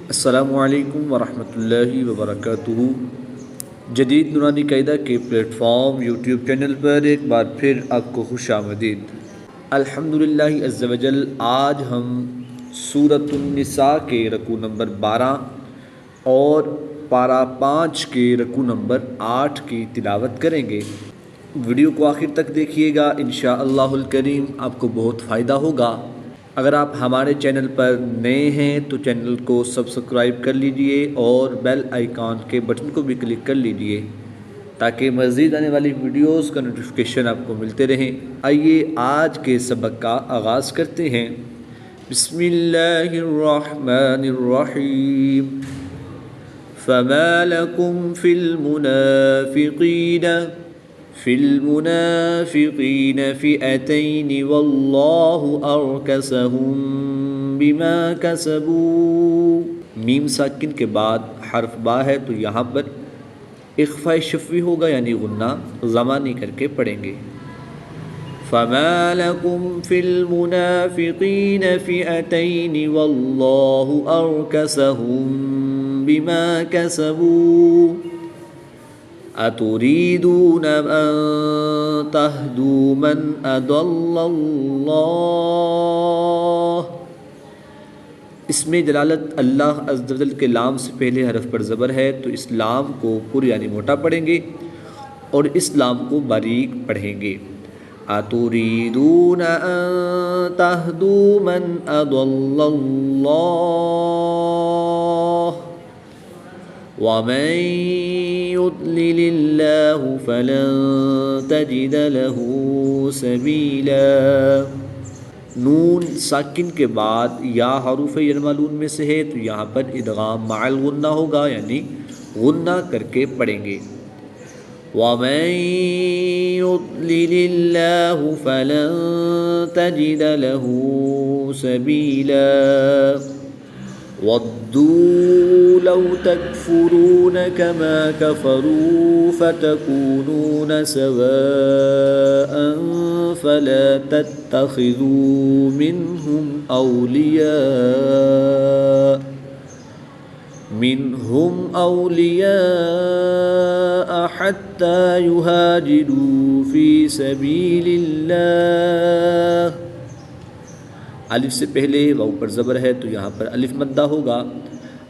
السلام علیکم ورحمۃ اللہ وبرکاتہ۔ جدید نورانی قاعدہ کے پلیٹ فارم یوٹیوب چینل پر ایک بار پھر آپ کو خوش آمدید۔ الحمدللہ عز و جل، آج ہم سورۃ النساء کے رکوع نمبر 12 اور پارہ 5 کے رکوع نمبر 8 کی تلاوت کریں گے۔ ویڈیو کو آخر تک دیکھیے گا، انشاءاللہ الکریم آپ کو بہت فائدہ ہوگا۔ اگر آپ ہمارے چینل پر نئے ہیں تو چینل کو سبسکرائب کر لیجئے اور بیل آئیکن کے بٹن کو بھی کلک کر لیجئے تاکہ مزید آنے والی ویڈیوز کا نوٹیفیکیشن آپ کو ملتے رہیں۔ آئیے آج کے سبق کا آغاز کرتے ہیں۔ بسم اللہ الرحمن الرحیم۔ فما لکم فی المنافقین فئتین واللہ ارکسہم بما کسبوا۔ میم ساکن کے بعد حرف با ہے تو یہاں پر اخفاء شفوی ہوگا، یعنی غنہ زمانی کر کے پڑھیں گے۔ فما لکم فی المنافقین فئتین واللہ ارکسہم بما کسبوا اتريدون ان تهدوا من اضل اللہ۔ اس میں جلالت اللہ عز و جل کے لام سے پہلے حرف پر زبر ہے تو اس لام کو پر یعنی موٹا پڑھیں گے اور اس لام کو باریک پڑھیں گے۔ اتريدون ان تهدوا من اضل اللہ ومن يضلل الله فلن تجد له سبيلا۔ نون ساکن کے بعد یا حروف یرملون میں سے ہے تو یہاں پر ادغام مع الغنہ ہوگا، یعنی غنہ کر کے پڑھیں گے۔ ومن يضلل الله فلن تجد له سبيلا۔ وَدُّوا لَوْ تَكْفُرُونَ كَمَا كَفَرُوا فَتَكُونُونَ سَوَاءً فَلَا تَتَّخِذُوا مِنْهُمْ أَوْلِيَاءَ حَتَّى يُهَاجِرُوا فِي سَبِيلِ اللَّهِ۔ الف سے پہلے واو پر زبر ہے تو یہاں پر الف مدہ ہوگا۔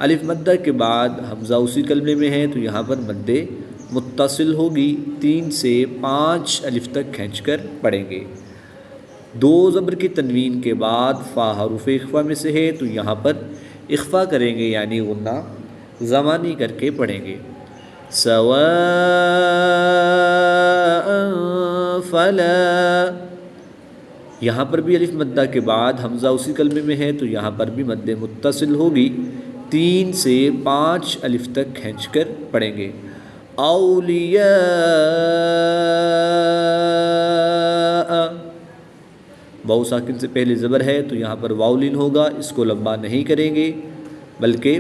الف مدہ کے بعد حمزہ اسی کلمے میں ہے تو یہاں پر مد متصل ہوگی، 3 سے 5 الف تک کھینچ کر پڑھیں گے۔ 2 زبر کی تنوین کے بعد فا حروف اخفا میں سے ہے تو یہاں پر اخفا کریں گے، یعنی غنہ زمانی کر کے پڑھیں گے۔ سواء فلا، یہاں پر بھی الف مدہ کے بعد حمزہ اسی کلمے میں ہے تو یہاں پر بھی مد متصل ہوگی، 3 سے 5 الف تک کھینچ کر پڑھیں گے۔ اولیاء، واو ساکن سے پہلے زبر ہے تو یہاں پر واو لین ہوگا، اس کو لمبا نہیں کریں گے بلکہ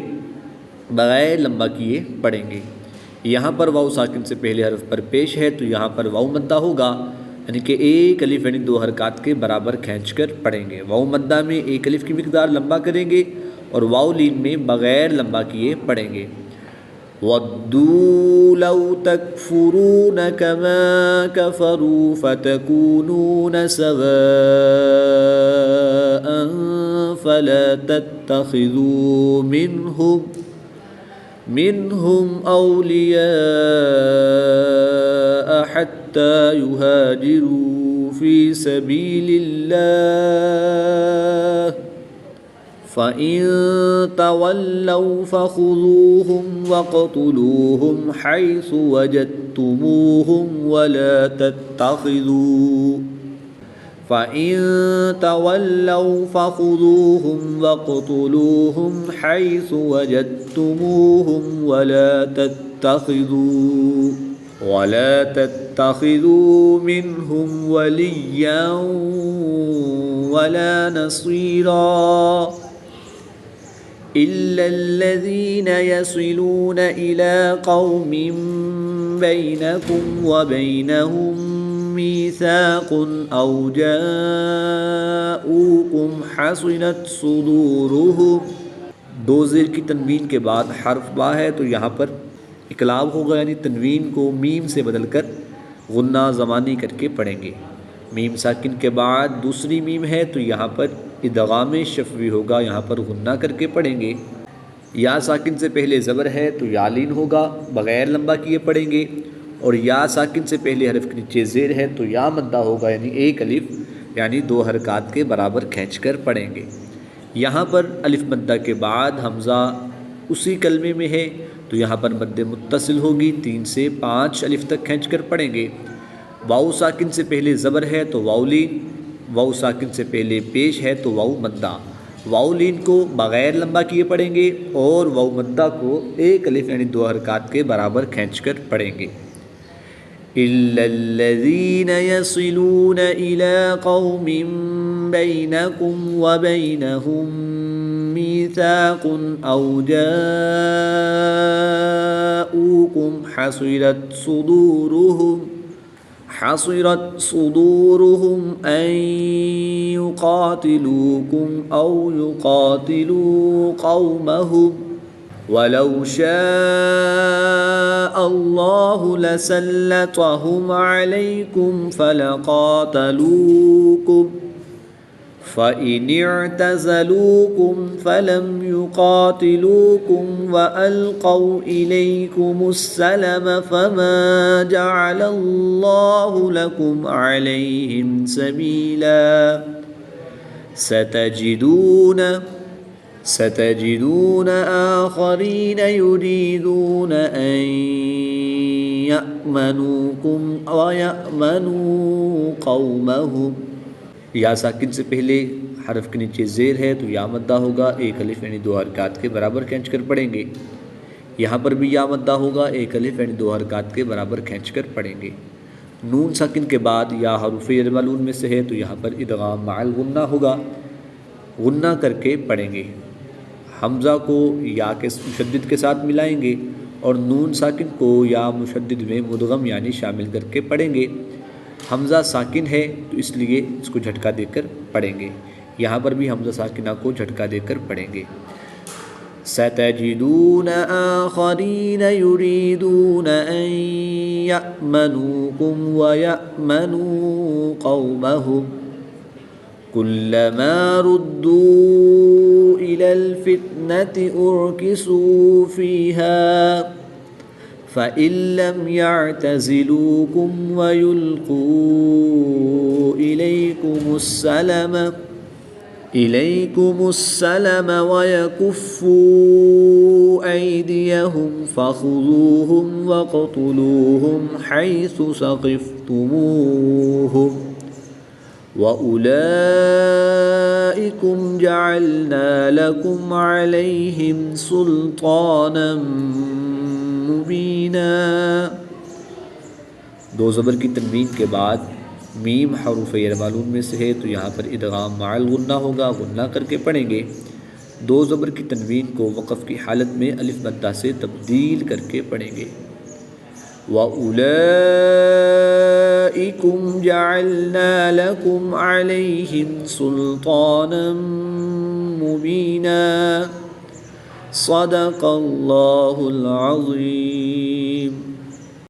بغیر لمبا کیے پڑھیں گے۔ یہاں پر واو ساکن سے پہلے حرف پر پیش ہے تو یہاں پر واو مدہ ہوگا، یعنی کہ ایک الف یعنی 2 حرکات کے برابر کھینچ کر پڑھیں گے۔ واو مدہ میں ایک الف کی مقدار لمبا کریں گے اور واو لین میں بغیر لمبا کیے پڑھیں گے۔ وَدُّوا لَوْ تَكْفُرُونَ كَمَا كَفَرُوا فَتَكُونُونَ سَوَاءً فَلَا تَتَّخِذُوا مِنْهُمْ أَوْلِيَاءَ حَتَّى يُهَاجِرُوا فِي سَبِيلِ اللَّهِ فَإِن تَوَلَّوْا فَخُذُوهُمْ وَاقْتُلُوهُمْ حَيْثُ وَجَدتُّمُوهُمْ وَلَا تَتَّخِذُوا مِنْهُمْ وَلِيًّا وَلَا نَصِيرًا إِلَّا الَّذِينَ يَصِلُونَ إِلَى قَوْمٍ بَيْنَكُمْ وَبَيْنَهُمْ ميثاق أو جاءوكم حصنت صدورهم دو زیر کی تنوین کے بعد حرف با ہے تو یہاں پر اقلاب ہوگا، یعنی تنوین کو میم سے بدل کر غنہ زمانی کر کے پڑھیں گے۔ میم ساکن کے بعد دوسری میم ہے تو یہاں پر ادغام شفوی ہوگا، یہاں پر غنہ کر کے پڑھیں گے۔ یا ساکن سے پہلے زبر ہے تو یالین ہوگا، بغیر لمبا کیے پڑھیں گے، اور یا ساکن سے پہلے حرف کے نیچے زیر ہے تو یا مدہ ہوگا، یعنی ایک الف، یعنی 2 حرکات کے برابر کھینچ کر پڑھیں گے۔ یہاں پر الف مدہ کے بعد حمزہ اسی کلمے میں ہے تو یہاں پر مد متصل ہوگی، 3 سے 5 الف تک کھینچ کر پڑھیں گے۔ واؤ ساکن سے پہلے زبر ہے تو واؤلین، واؤ ساکن سے پہلے پیش ہے تو واؤ مدہ، واؤ لین کو بغیر لمبا کیے پڑھیں گے اور واؤ مدہ کو ایک الف یعنی 2 حرکات کے برابر کھینچ کر پڑھیں گے۔ إِلَّا الَّذِينَ يَصِلُونَ إِلَىٰ قَوْمٍ بَيْنَكُمْ وَبَيْنَهُم مِّيثَاقٌ أَوْ جَاءُوكُمْ حَصِرَتْ صُدُورُهُمْ أَن يُقَاتِلُوكُمْ أَوْ يُقَاتِلُوا قَوْمَهُمْ وَلَوْ شَاءَ اللَّهُ لَسَلَّطَهُمْ عَلَيْكُمْ فَلَقَاتَلُوكُمْ فَإِنِ اعْتَزَلُوكُمْ فَلَمْ يُقَاتِلُوكُمْ وَأَلْقَوْا إِلَيْكُمُ السَّلَمَ فَمَا جَعَلَ اللَّهُ لَكُمْ عَلَيْهِمْ سَبِيلًا ستجدون آخرين يريدون أن يأمنوكم ويأمنوا قومهم۔ یا ساکن سے پہلے حرف کے نیچے زیر ہے تو یا مدہ ہوگا، ایک الف یعنی 2 حرکات کے برابر کھینچ کر پڑھیں گے۔ یہاں پر بھی یا مدہ ہوگا، ایک الف یعنی 2 حرکات کے برابر کھینچ کر پڑھیں گے۔ نون ساکن کے بعد یا حروف معلوم میں سے ہے تو یہاں پر ادغام مع الغنہ ہوگا، غنہ کر کے پڑھیں گے۔ حمزہ کو یا کے مشدد کے ساتھ ملائیں گے اور نون ساکن کو یا مشدد میں مدغم یعنی شامل کر کے پڑھیں گے۔ حمزہ ساکن ہے تو اس لیے اس کو جھٹکا دے کر پڑھیں گے، یہاں پر بھی حمزہ ساکنہ کو جھٹکا دے کر پڑھیں گے۔ ستجدون آخرین یریدون ان یأمنوکم ویأمنوا قومہم كلما ردوا إلى الفتنة أركسوا فيها فإن لم يعتزلوكم ويلقوا إليكم السلم ويكفوا أيديهم فخذوهم واقتلوهم حيث ثقفتموهم وَأُولَئِكُمْ جَعَلْنَا لَكُمْ عَلَيْهِمْ سُلْطَانًا مُبِينًا۔ 2 زبر کی تنوین کے بعد میم حروف معلوم میں سے ہے تو یہاں پر ادغام مع الغنہ ہوگا، غنہ کر کے پڑھیں گے۔ 2 زبر کی تنوین کو وقف کی حالت میں الف مدہ سے تبدیل کر کے پڑھیں گے۔ وَأُولَئِكُمْ جَعَلْنَا لَكُمْ عَلَيْهِمْ سُلْطَانًا مُبِينًا۔ صدق اللہ العظیم۔